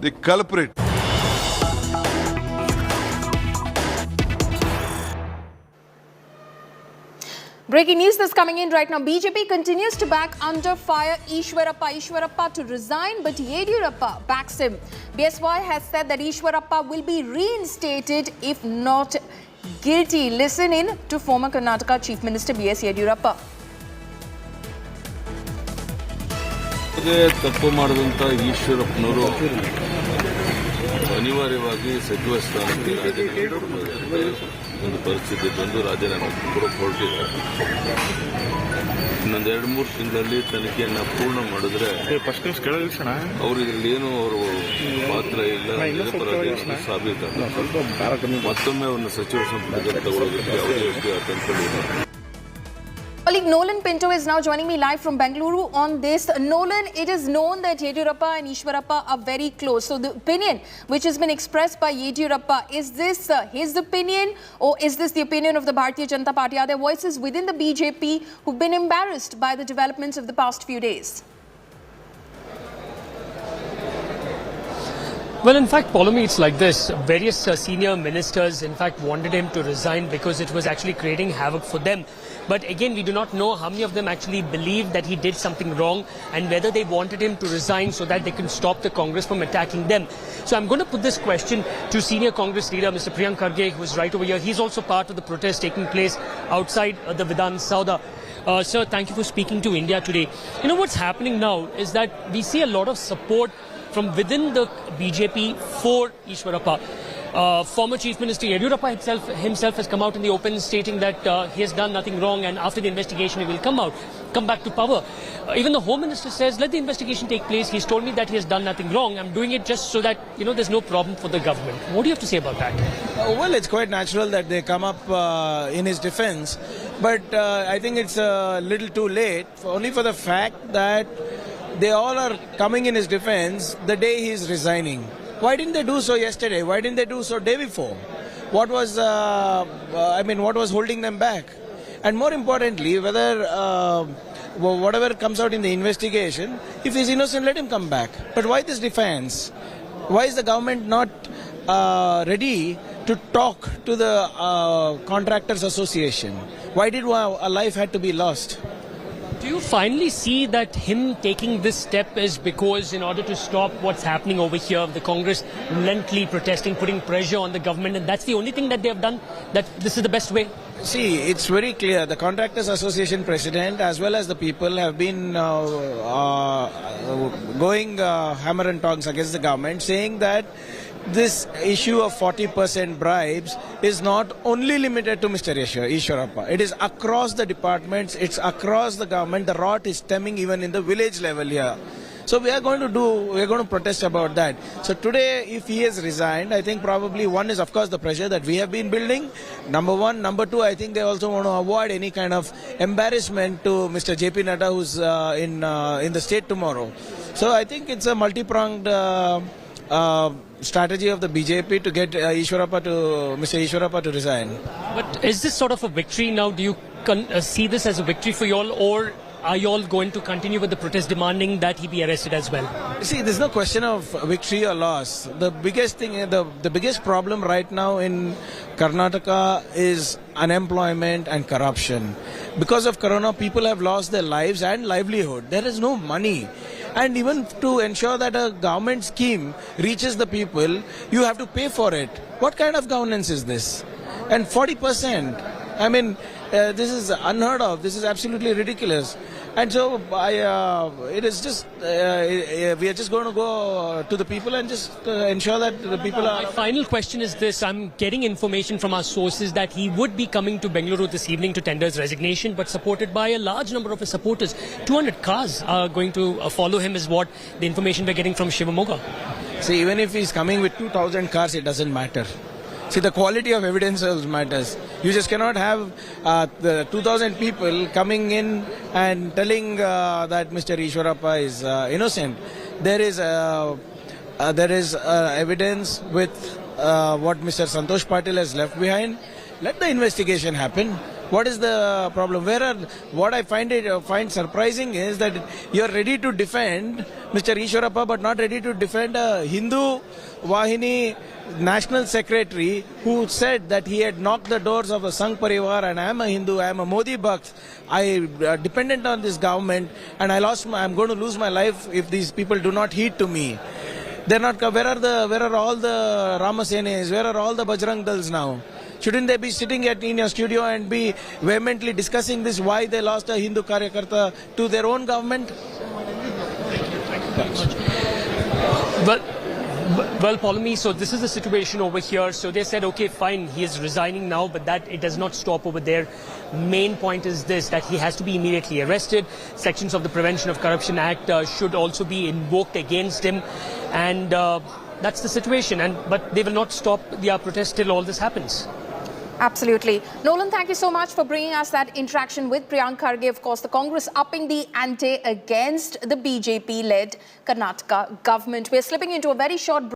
the culprit. Breaking news that's coming in right now. BJP continues to back under fire Eshwarappa to resign, but Yediyurappa backs him. BSY has said that Eshwarappa will be reinstated if not guilty. Listen in to former Karnataka Chief Minister B.S. Yediyurappa. ತಪ್ಪು ಮಾಡಿದಂಥ ಈಶ್ವರಪ್ಪನವರು ಅನಿವಾರ್ಯವಾಗಿ ಸಚಿವ ಸ್ಥಾನಕ್ಕೆ ರಾಜೀನಾಮೆ ಒಂದು ಪರಿಸ್ಥಿತಿ ಬಂದು ರಾಜೀನಾಮೆ ಕೊಡೋಕೆ ಹೊರಟಿದ್ದಾರೆ. ಇನ್ನೊಂದು 2-3 ತಿಂಗಳಲ್ಲಿ ತನಿಖೆಯನ್ನು ಪೂರ್ಣ ಮಾಡಿದ್ರೆ ಅವರು ಇದರಲ್ಲಿ ಏನು ಅವರು ಪಾತ್ರ ಇಲ್ಲ ಸಾಬೀತಾಗ ಮತ್ತೊಮ್ಮೆ ಅವನ್ನ ಸಚಿವ ಸಂಪುಟಕ್ಕೆ ತಗೊಳ್ಳೋದಕ್ಕೆ ಯಾವುದೇ ರೀತಿಯ ಆತಂಕಗಳಿಲ್ಲ. Colleague Nolan Pinto is now joining me live from Bengaluru on this. Nolan, it is known that Yediyurappa and Eshwarappa are very close. So the opinion which has been expressed by Yediyurappa, is this his opinion or is this the opinion of the Bharatiya Janata Party? Are there voices within the BJP who've been embarrassed by the developments of the past few days? Well, in fact, Paulomi, it's like this. Various senior ministers, in fact, wanted him to resign because it was actually creating havoc for them. But again, we do not know how many of them actually believed that he did something wrong and whether they wanted him to resign so that they can stop the Congress from attacking them. So I'm going to put this question to senior Congress leader, Mr. Priyank Kharge, who is right over here. He's also part of the protest taking place outside the Vidhan Sauda. Sir, thank you for speaking to India today. You know, what's happening now is that we see a lot of support from within the BJP for Eshwarappa. Former Chief Minister Yediyurappa himself has come out in the open stating that he has done nothing wrong and after the investigation he will come back to power. Even the Home Minister says, let the investigation take place. He's told me that he has done nothing wrong. I'm doing it just so that, you know, there's no problem for the government. What do you have to say about that? Well, it's quite natural that they come up in his defense. But I think it's a little too late, only for the fact that they all are coming in his defense the day he is resigning. Why didn't they do so yesterday? Why didn't they do so day before? What was, what was holding them back? And more importantly, whether whatever comes out in the investigation, if he's innocent, let him come back. But why this defense? Why is the government not ready to talk to the Contractors Association? Why did a life had to be lost? Do you finally see that him taking this step is because in order to stop what's happening over here, the Congress relentlessly protesting, putting pressure on the government, and that's the only thing that they have done, that this is the best way? See, it's very clear. The Contractors Association president as well as the people have been going hammer and tongs against the government, saying that this issue of 40% bribes is not only limited to Mr. Eshwarappa. It is across the departments, it's across the government. The rot is stemming even in the village level here. So we are going to protest about that. So today, if he has resigned, I think probably one is of course the pressure that we have been building. Number one. Number two, I think they also want to avoid any kind of embarrassment to Mr. JP Nadda, who's in the state tomorrow. So I think it's a multi-pronged strategy of the BJP to get Mr. Eshwarappa to resign. But is this sort of a victory now? Do you see this as a victory for you all, or are you all going to continue with the protest demanding that he be arrested as well? See, there's no question of victory or loss. The biggest thing, the biggest problem right now in Karnataka is unemployment and corruption. Because of Corona, people have lost their lives and livelihood. There is no money. And even to ensure that a government scheme reaches the people, you have to pay for it. What kind of governance is this? And 40%. I mean, this is unheard of. This is absolutely ridiculous. And so it is just, we are just going to go to the people and just ensure that the people are... My final question is this. I'm getting information from our sources that he would be coming to Bengaluru this evening to tender his resignation, but supported by a large number of his supporters. 200 cars are going to follow him is what the information we're getting from Shivamogga. See, even if he's coming with 2,000 cars, it doesn't matter. See, the quality of evidence matters. You just cannot have the 2,000 people coming in and telling that Mr. Eshwarappa is innocent. There is evidence with what Mr. Santosh Patil has left behind. Let the investigation happen. What is the problem? What I find surprising is that you're ready to defend Mr. Eshwarappa, but not ready to defend a Hindu Vahini national secretary who said that he had knocked the doors of the Sangh Parivar, and I am a Hindu, I am a Modi Bhakt, I dependent on this government, and I'm going to lose my life if these people do not heed to me. They're not. Where are all the Ramasenas? Where are all the Bajrang Dals now? Shouldn't they be sitting in your studio and be vehemently discussing this, why they lost a Hindu Karyakarta to their own government? Well, Polemy, so this is the situation over here. So they said, okay, fine, he is resigning now, but that it does not stop over there. Main point is this, that he has to be immediately arrested. Sections of the Prevention of Corruption Act should also be invoked against him. And that's the situation. But they will not stop their protest till all this happens. Absolutely. Nolan, thank you so much for bringing us that interaction with Priyank Kharge. Of course, the Congress upping the ante against the BJP-led Karnataka government. We're slipping into a very short break.